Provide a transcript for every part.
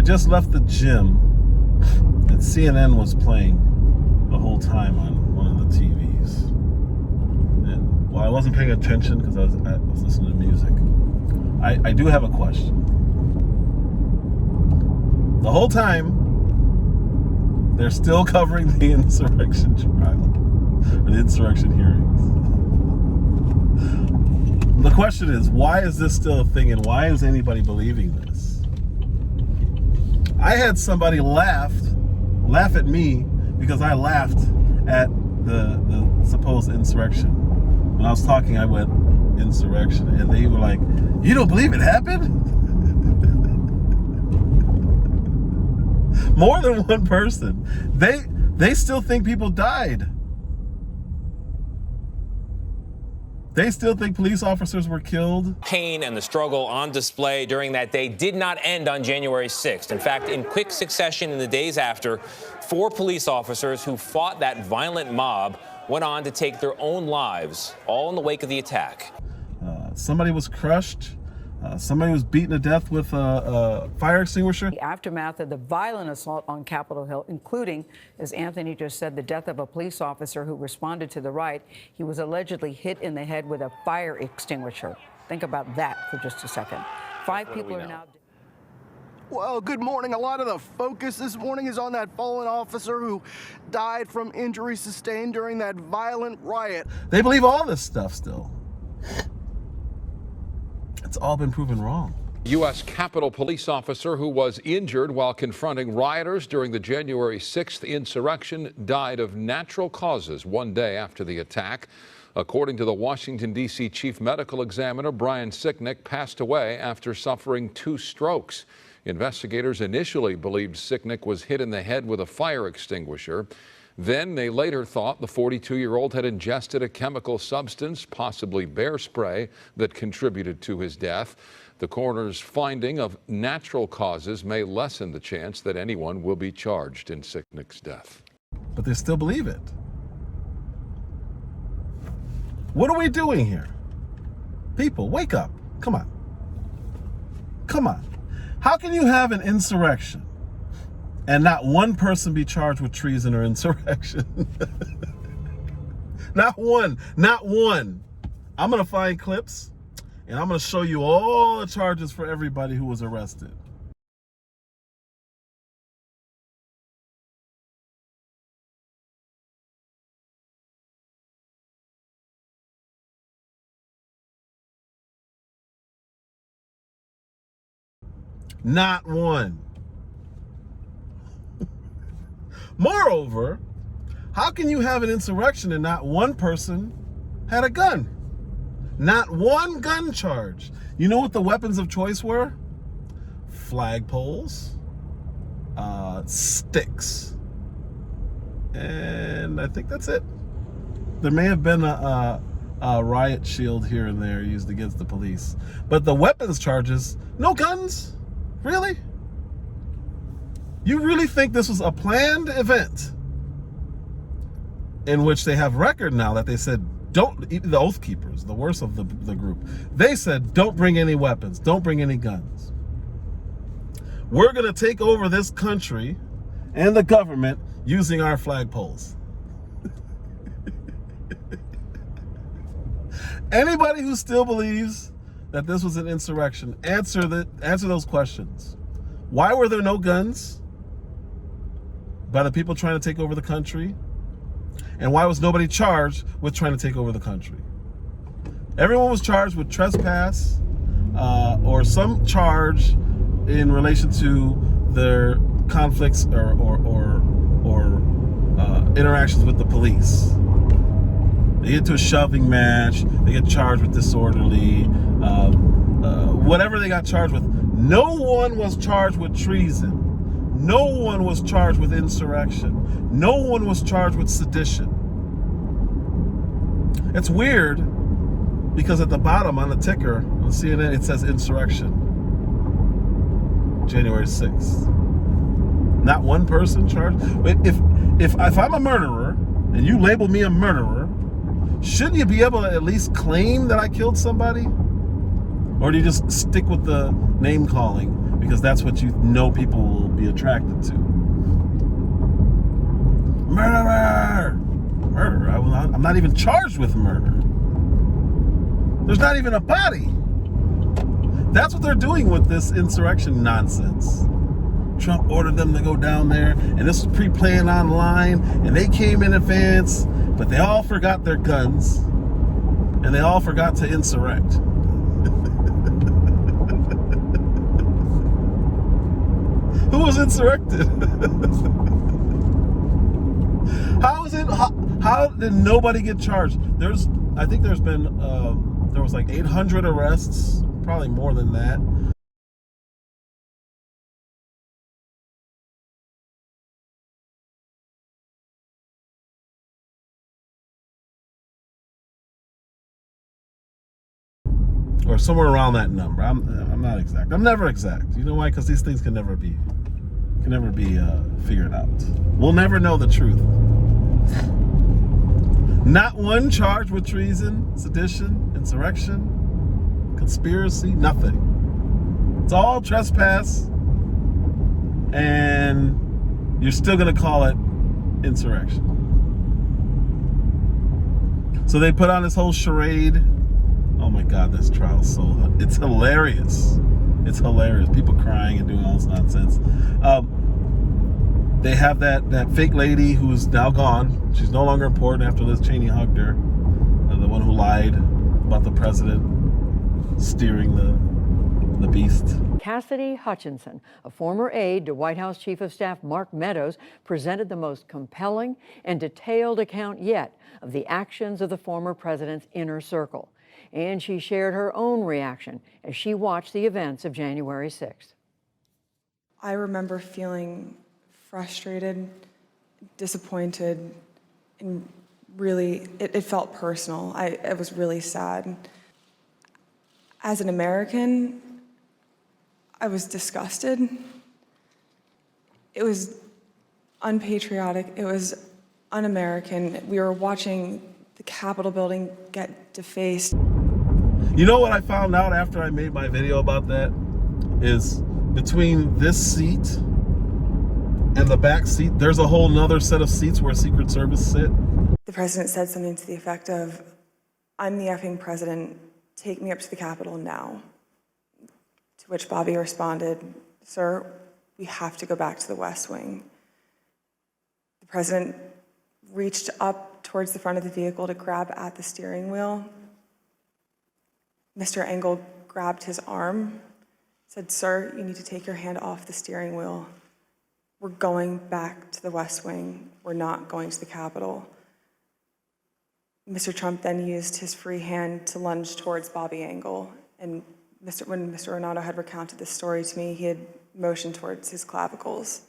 I just left the gym and CNN was playing the whole time on one of the TVs. And while I wasn't paying attention because I was listening to music, I do have a question. The whole time, they're still covering the insurrection trial, or the insurrection hearings. The question is, why is this still a thing, and why is anybody believing this? I had somebody laugh at me because I laughed at the supposed insurrection. When I was talking, I went, insurrection, and they were like, you don't believe it happened? More than one person. They still think people died. They still think police officers were killed. Pain and the struggle on display during that day did not end on January 6th. In fact, in quick succession in the days after, 4 police officers who fought that violent mob went on to take their own lives, all in the wake of the attack. Somebody was crushed. Somebody was beaten to death with a fire extinguisher. The aftermath of the violent assault on Capitol Hill, including, as Anthony just said, the death of a police officer who responded to the riot. He was allegedly hit in the head with a fire extinguisher. Think about that for just a second. 5 people are now... Well, good morning. A lot of the focus this morning is on that fallen officer who died from injuries sustained during that violent riot. They believe all this stuff still. It's all been proven wrong. U.S. Capitol Police officer who was injured while confronting rioters during the January 6th insurrection died of natural causes 1 day after the attack. According to the Washington, D.C. Chief Medical Examiner, Brian Sicknick passed away after suffering 2 strokes. Investigators initially believed Sicknick was hit in the head with a fire extinguisher. Then they later thought the 42-year-old had ingested a chemical substance, possibly bear spray, that contributed to his death. The coroner's finding of natural causes may lessen the chance that anyone will be charged in Sicknick's death. But they still believe it. What are we doing here? People, wake up. Come on. Come on. How can you have an insurrection and not one person be charged with treason or insurrection? Not one. Not one. I'm going to find clips, and I'm going to show you all the charges for everybody who was arrested. Not one. Moreover, how can you have an insurrection and not one person had a gun? Not one gun charge. You know what the weapons of choice were? Flagpoles, sticks, and I think that's it. There may have been a riot shield here and there used against the police, but the weapons charges, no guns. Really? You really think this was a planned event in which they have record now that they said, don't, the Oath Keepers, the worst of the group, they said, don't bring any weapons, don't bring any guns. We're going to take over this country and the government using our flagpoles. Anybody who still believes that this was an insurrection, answer those questions. Why were there no guns by the people trying to take over the country? And why was nobody charged with trying to take over the country? Everyone was charged with trespass or some charge in relation to their conflicts or interactions with the police. They get into a shoving match, they get charged with disorderly, whatever they got charged with. No one was charged with treason. No one was charged with insurrection. No one was charged with sedition. It's weird because at the bottom on the ticker on CNN it says insurrection. January 6th. Not one person charged. If I'm a murderer and you label me a murderer, shouldn't you be able to at least claim that I killed somebody? Or do you just stick with the name calling because that's what you know people will be attracted to. Murderer! Murder? I'm not even charged with murder. There's not even a body. That's what they're doing with this insurrection nonsense. Trump ordered them to go down there, and this was pre-planned online, and they came in advance, but they all forgot their guns, and they all forgot to insurrect. Who was insurrected? How did nobody get charged? I think there's been, there was like 800 arrests, probably more than that. Or somewhere around that number. I'm not exact. I'm never exact. You know why? Because these things can never be figured out. We'll never know the truth. Not one charged with treason, sedition, insurrection, conspiracy, nothing. It's all trespass, and you're still gonna call it insurrection. So they put on this whole charade. Oh my God, this trial is it's hilarious. It's hilarious. People crying and doing all this nonsense. They have that fake lady who's now gone. She's no longer important after Liz Cheney hugged her. The one who lied about the president steering the beast. Cassidy Hutchinson, a former aide to White House Chief of Staff Mark Meadows, presented the most compelling and detailed account yet of the actions of the former president's inner circle. And she shared her own reaction as she watched the events of January 6th. I remember feeling frustrated, disappointed, and really, it felt personal. I was really sad. As an American, I was disgusted. It was unpatriotic. It was un-American. We were watching the Capitol building get defaced. You know what I found out after I made my video about that? Is between this seat and the back seat, there's a whole nother set of seats where Secret Service sit. The president said something to the effect of, "I'm the effing president, take me up to the Capitol now." To which Bobby responded, "Sir, we have to go back to the West Wing." The president reached up towards the front of the vehicle to grab at the steering wheel. Mr. Engel grabbed his arm, said, "Sir, you need to take your hand off the steering wheel. We're going back to the West Wing. We're not going to the Capitol." Mr. Trump then used his free hand to lunge towards Bobby Engel. And when Mr. Ornato had recounted this story to me, he had motioned towards his clavicles.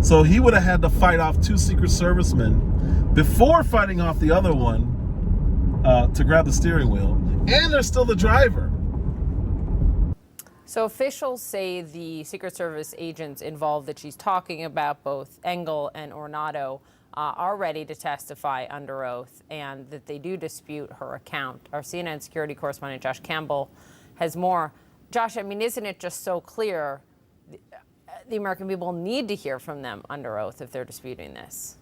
So he would have had to fight off two Secret Servicemen before fighting off the other one to grab the steering wheel. And there's still the driver. So officials say the Secret Service agents involved that she's talking about, both Engel and Ornato, are ready to testify under oath, and that they do dispute her account. Our CNN security correspondent Josh Campbell has more. Josh, I mean, isn't it just so clear the American people need to hear from them under oath if they're disputing this?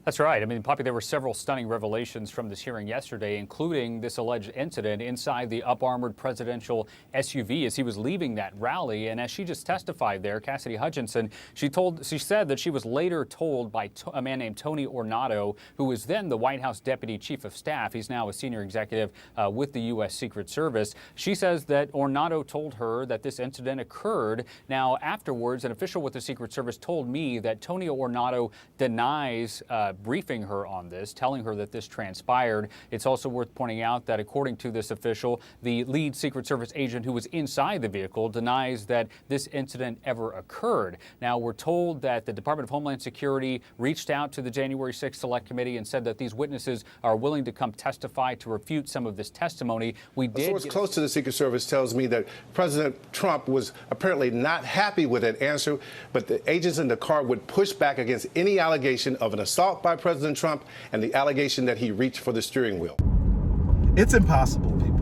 That's right. I mean, Poppy, there were several stunning revelations from this hearing yesterday, including this alleged incident inside the up-armored presidential SUV as he was leaving that rally. And as she just testified there, Cassidy Hutchinson, she said that she was later told by a man named Tony Ornato, who was then the White House Deputy Chief of Staff. He's now a senior executive with the U.S. Secret Service. She says that Ornato told her that this incident occurred. Now, afterwards, an official with the Secret Service told me that Tony Ornato denies briefing her on this, telling her that this transpired. It's also worth pointing out that according to this official, the lead Secret Service agent who was inside the vehicle denies that this incident ever occurred. Now, we're told that the Department of Homeland Security reached out to the January 6th Select Committee and said that these witnesses are willing to come testify to refute some of this testimony. A source close to the Secret Service tells me that President Trump was apparently not happy with that answer, but the agents in the car would push back against any allegation of an assault by President Trump and the allegation that he reached for the steering wheel. It's impossible, people.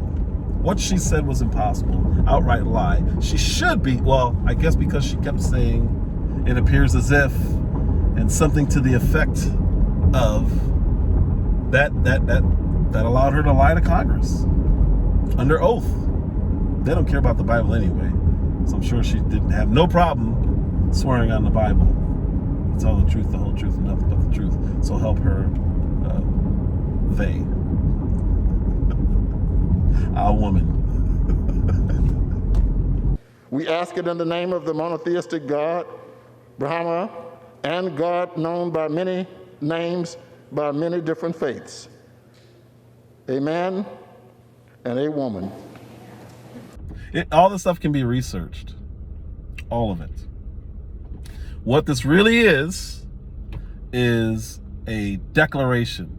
What she said was impossible. Outright lie. She should be, well, I guess because she kept saying it appears as if, and something to the effect of that allowed her to lie to Congress under oath. They don't care about the Bible anyway, so I'm sure she didn't have no problem swearing on the Bible. Tell the truth, the whole truth, and nothing but the truth. So help her, they. Our woman. We ask it in the name of the monotheistic God, Brahma, and God known by many names, by many different faiths. A man and a woman. All this stuff can be researched. All of it. What this really is a declaration.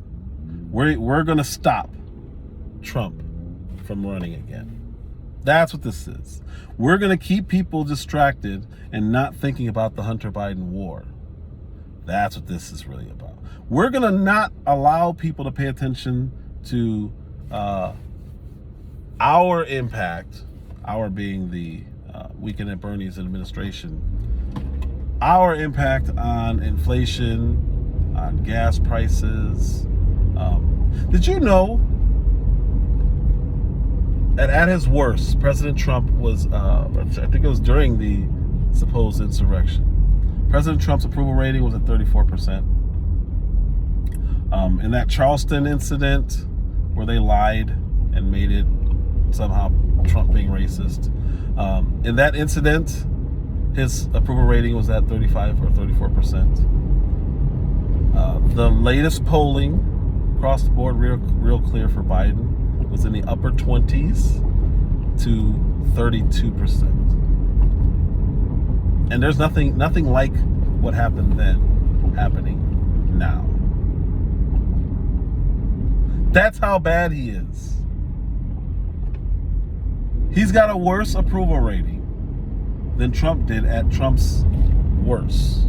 We're going to stop Trump from running again. That's what this is. We're going to keep people distracted and not thinking about the Hunter Biden war. That's what this is really about. We're going to not allow people to pay attention to our impact, our being the Weekend at Bernie's administration, our impact on inflation, on gas prices. Did you know that at his worst, President Trump was, I think it was during the supposed insurrection, President Trump's approval rating was at 34%. In that Charleston incident where they lied and made it somehow Trump being racist, in that incident, his approval rating was at 35 or 34%. The latest polling across the board, real clear for Biden, was in the upper 20s to 32%. And there's nothing like what happened then happening now. That's how bad he is. He's got a worse approval rating than Trump did at Trump's worst,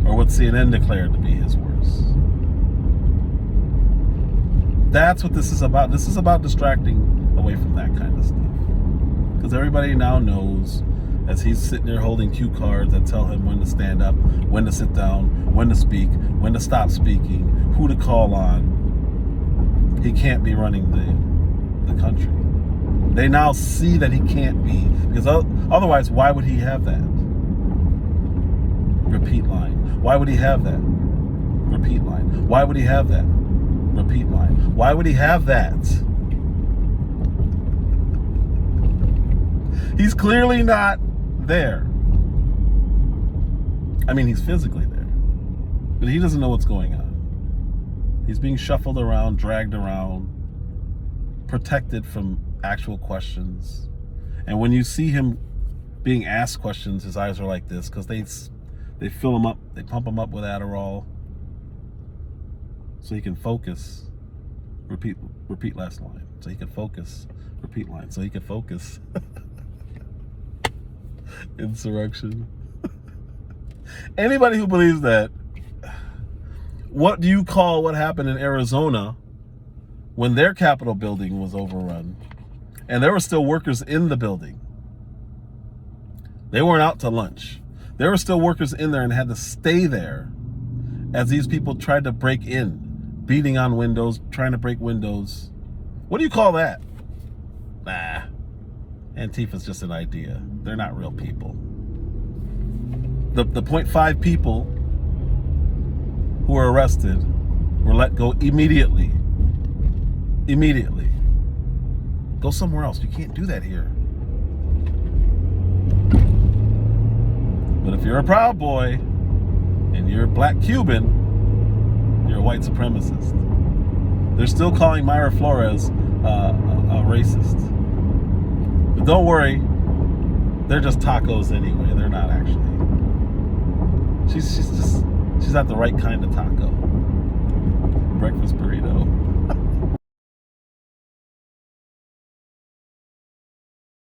or what CNN declared to be his worst. That's what this is about. This is about distracting away from that kind of stuff. Because everybody now knows, as he's sitting there holding cue cards that tell him when to stand up, when to sit down, when to speak, when to stop speaking, who to call on, he can't be running the country. They now see that he can't be, because otherwise, why would he have that? Repeat line. Why would he have that? Repeat line. Why would he have that? Repeat line. Why would he have that? He's clearly not there. I mean, he's physically there, but he doesn't know what's going on. He's being shuffled around, dragged around, protected from actual questions. And when you see him being asked questions, his eyes are like this because they fill him up, they pump him up with Adderall so he can focus. Repeat last line. So he can focus. Repeat line. So he can focus. Insurrection. Anybody who believes that, what do you call what happened in Arizona when their Capitol building was overrun and there were still workers in the building? They weren't out to lunch. There were still workers in there and had to stay there as these people tried to break in, beating on windows, trying to break windows. What do you call that? Nah. Antifa's just an idea. They're not real people. The 0.5 people who were arrested were let go immediately. Immediately. Go somewhere else. You can't do that here. But if you're a Proud Boy and you're a black Cuban, you're a white supremacist. They're still calling Mayra Flores a racist. But don't worry, they're just tacos anyway. They're not actually. She's not the right kind of taco. Breakfast burrito.